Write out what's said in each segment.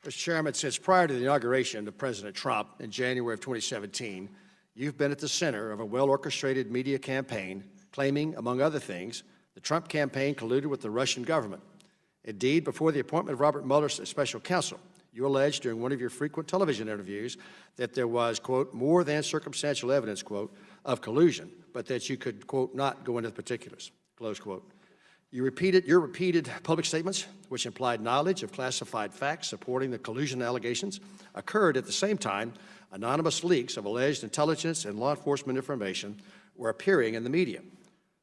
Mr. Chairman, since prior to the inauguration of President Trump in January of 2017, you've been at the center of a well-orchestrated media campaign claiming, among other things, the Trump campaign colluded with the Russian government. Indeed, before the appointment of Robert Mueller as special counsel, you alleged during one of your frequent television interviews that there was, quote, more than circumstantial evidence, quote, of collusion, but that you could, quote, not go into the particulars, close quote. Your repeated public statements, which implied knowledge of classified facts supporting the collusion allegations, occurred at the same time anonymous leaks of alleged intelligence and law enforcement information were appearing in the media.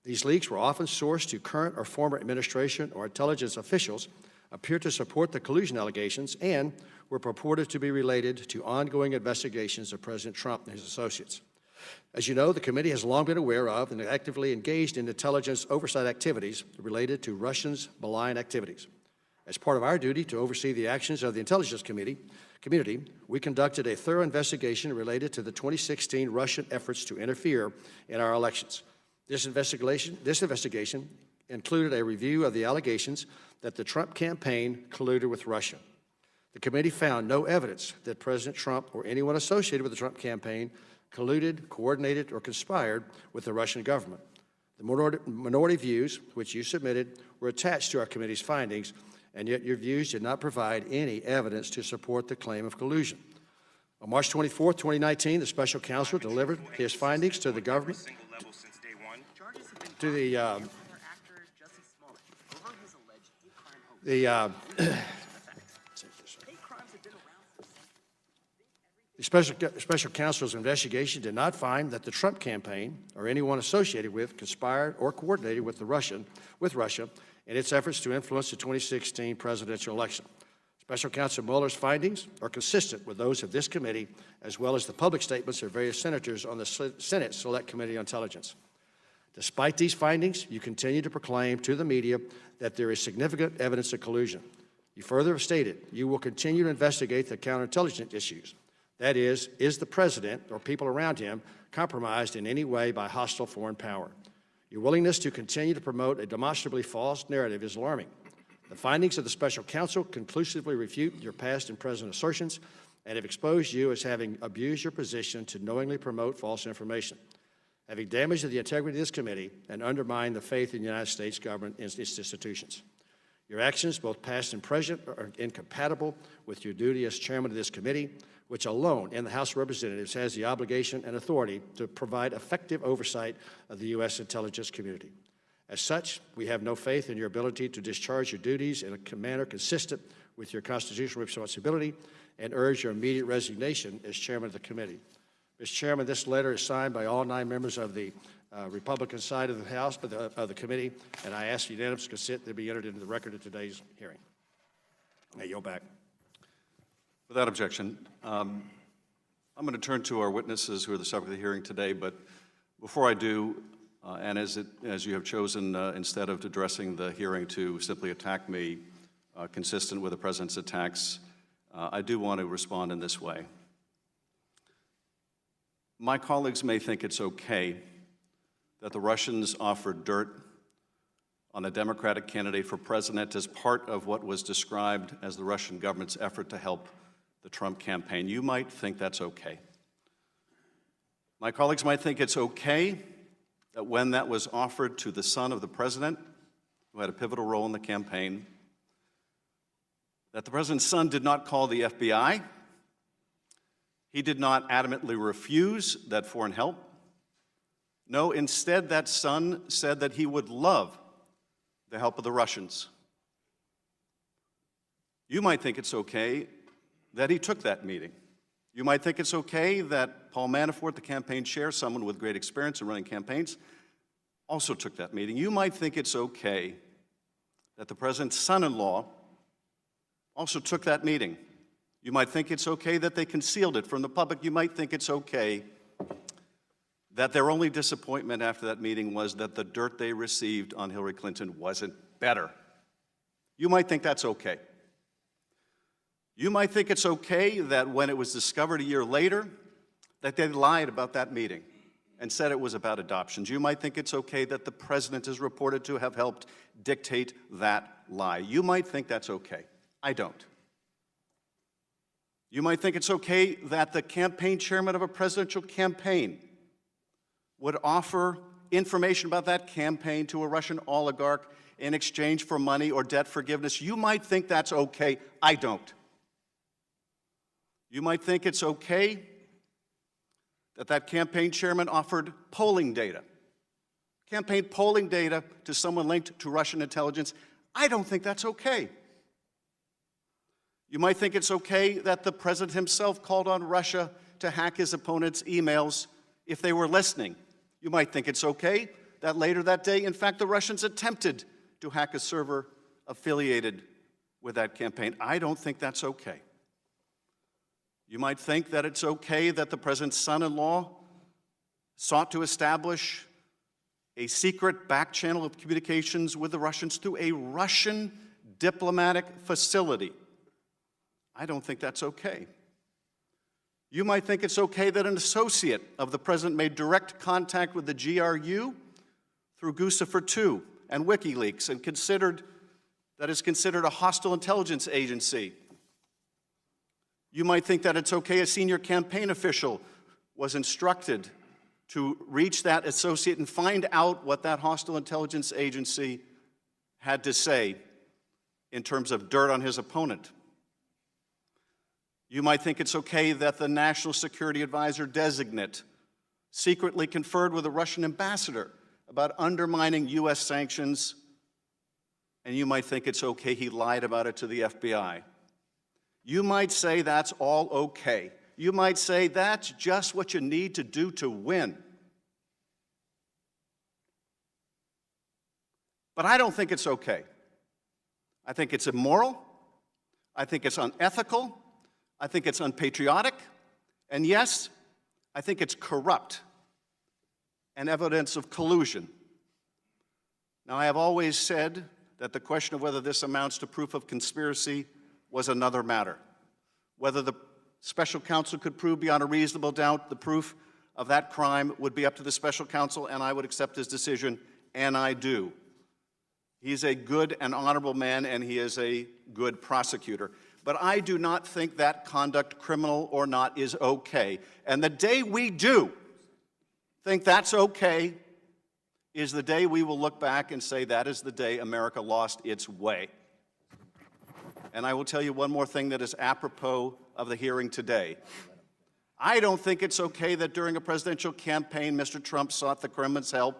These leaks were often sourced to current or former administration or intelligence officials, appeared to support the collusion allegations, and were purported to be related to ongoing investigations of President Trump and his associates. As you know, the committee has long been aware of and actively engaged in intelligence oversight activities related to Russians' malign activities. As part of our duty to oversee the actions of the intelligence community, we conducted a thorough investigation related to the 2016 Russian efforts to interfere in our elections. This investigation included a review of the allegations that the Trump campaign colluded with Russia. The committee found no evidence that President Trump or anyone associated with the Trump campaign colluded, coordinated, or conspired with the Russian government. The minority views, which you submitted, were attached to our committee's findings, and yet your views did not provide any evidence to support the claim of collusion. On March 24, 2019, the special counsel delivered his findings to the government, to the special counsel's investigation did not find that the Trump campaign or anyone associated with conspired or coordinated with Russia in its efforts to influence the 2016 presidential election. Special Counsel Mueller's findings are consistent with those of this committee, as well as the public statements of various senators on the Senate Select Committee on Intelligence. Despite these findings, you continue to proclaim to the media that there is significant evidence of collusion. You further have stated you will continue to investigate the counterintelligence issues. That is the president or people around him compromised in any way by hostile foreign power? Your willingness to continue to promote a demonstrably false narrative is alarming. The findings of the special counsel conclusively refute your past and present assertions and have exposed you as having abused your position to knowingly promote false information, having damaged the integrity of this committee and undermined the faith in the United States government and its institutions. Your actions, both past and present, are incompatible with your duty as chairman of this committee, which alone in the House of Representatives has the obligation and authority to provide effective oversight of the U.S. intelligence community. As such, we have no faith in your ability to discharge your duties in a manner consistent with your constitutional responsibility and urge your immediate resignation as chairman of the committee. Mr. Chairman, this letter is signed by all 9 members of the Republican side of the House, of the committee, and I ask unanimous consent to be entered into the record of today's hearing. I yield back. Without objection, I'm going to turn to our witnesses who are the subject of the hearing today, but before I do, and as you have chosen, instead of addressing the hearing to simply attack me, consistent with the President's attacks, I do want to respond in this way. My colleagues may think it's okay that the Russians offered dirt on a Democratic candidate for president as part of what was described as the Russian government's effort to help the Trump campaign. You might think that's okay. My colleagues might think it's okay that when that was offered to the son of the president, who had a pivotal role in the campaign, that the president's son did not call the FBI. He did not adamantly refuse that foreign help. No, instead, that son said that he would love the help of the Russians. You might think it's okay that he took that meeting. You might think it's okay that Paul Manafort, the campaign chair, someone with great experience in running campaigns, also took that meeting. You might think it's okay that the president's son-in-law also took that meeting. You might think it's okay that they concealed it from the public. You might think it's okay that their only disappointment after that meeting was that the dirt they received on Hillary Clinton wasn't better. You might think that's okay. You might think it's okay that when it was discovered a year later that they lied about that meeting and said it was about adoptions. You might think it's okay that the president is reported to have helped dictate that lie. You might think that's okay. I don't. You might think it's okay that the campaign chairman of a presidential campaign would offer information about that campaign to a Russian oligarch in exchange for money or debt forgiveness. You might think that's okay. I don't. You might think it's okay that that campaign chairman offered polling data, campaign polling data to someone linked to Russian intelligence. I don't think that's okay. You might think it's okay that the president himself called on Russia to hack his opponent's emails if they were listening. You might think it's okay that later that day, in fact, the Russians attempted to hack a server affiliated with that campaign. I don't think that's okay. You might think that it's okay that the president's son-in-law sought to establish a secret back channel of communications with the Russians through a Russian diplomatic facility. I don't think that's okay. You might think it's okay that an associate of the president made direct contact with the GRU through Guccifer II and WikiLeaks and is considered a hostile intelligence agency. You might think that it's okay a senior campaign official was instructed to reach that associate and find out what that hostile intelligence agency had to say in terms of dirt on his opponent. You might think it's okay that the National Security Advisor designate secretly conferred with a Russian ambassador about undermining U.S. sanctions, and you might think it's okay he lied about it to the FBI. You might say that's all okay. You might say that's just what you need to do to win. But I don't think it's okay. I think it's immoral. I think it's unethical. I think it's unpatriotic. And yes, I think it's corrupt and evidence of collusion. Now, I have always said that the question of whether this amounts to proof of conspiracy was another matter. Whether the special counsel could prove beyond a reasonable doubt the proof of that crime would be up to the special counsel, and I would accept his decision, and I do. He's a good and honorable man, and he is a good prosecutor. But I do not think that conduct, criminal or not, is okay. And the day we do think that's okay is the day we will look back and say that is the day America lost its way. And I will tell you one more thing that is apropos of the hearing today. I don't think it's okay that during a presidential campaign, Mr. Trump sought the Kremlin's help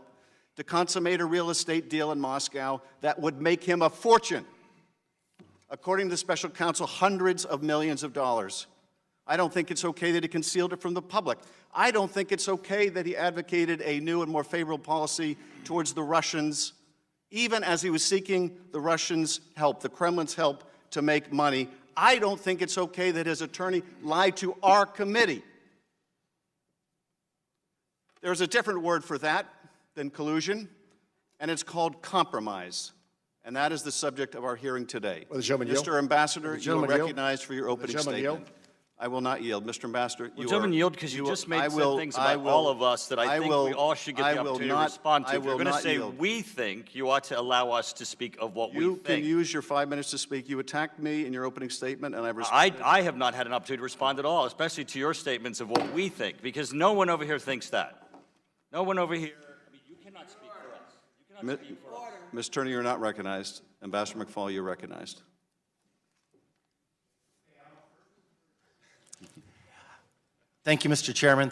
to consummate a real estate deal in Moscow that would make him a fortune. According to the special counsel, hundreds of millions of dollars. I don't think it's okay that he concealed it from the public. I don't think it's okay that he advocated a new and more favorable policy towards the Russians, even as he was seeking the Russians' help, the Kremlin's help to make money. I don't think it's okay that his attorney lied to our committee. There's a different word for that than collusion, and it's called compromise. And that is the subject of our hearing today. Mr. Ambassador, you are recognized for your opening statement. I will not yield. Mr. Ambassador, you gentlemen, yield because you just made some things about all of us that I think we all should get the opportunity to respond to. If you're going to say we think, you ought to allow us to speak of what we think. You can use your 5 minutes to speak. You attacked me in your opening statement, and I've responded. I have not had an opportunity to respond at all, especially to your statements of what we think, because no one over here thinks that. No one over here. I mean, you cannot speak for us. You cannot speak for us. Ms. Turner, you're not recognized. Ambassador McFaul, you're recognized. Thank you, Mr. Chairman.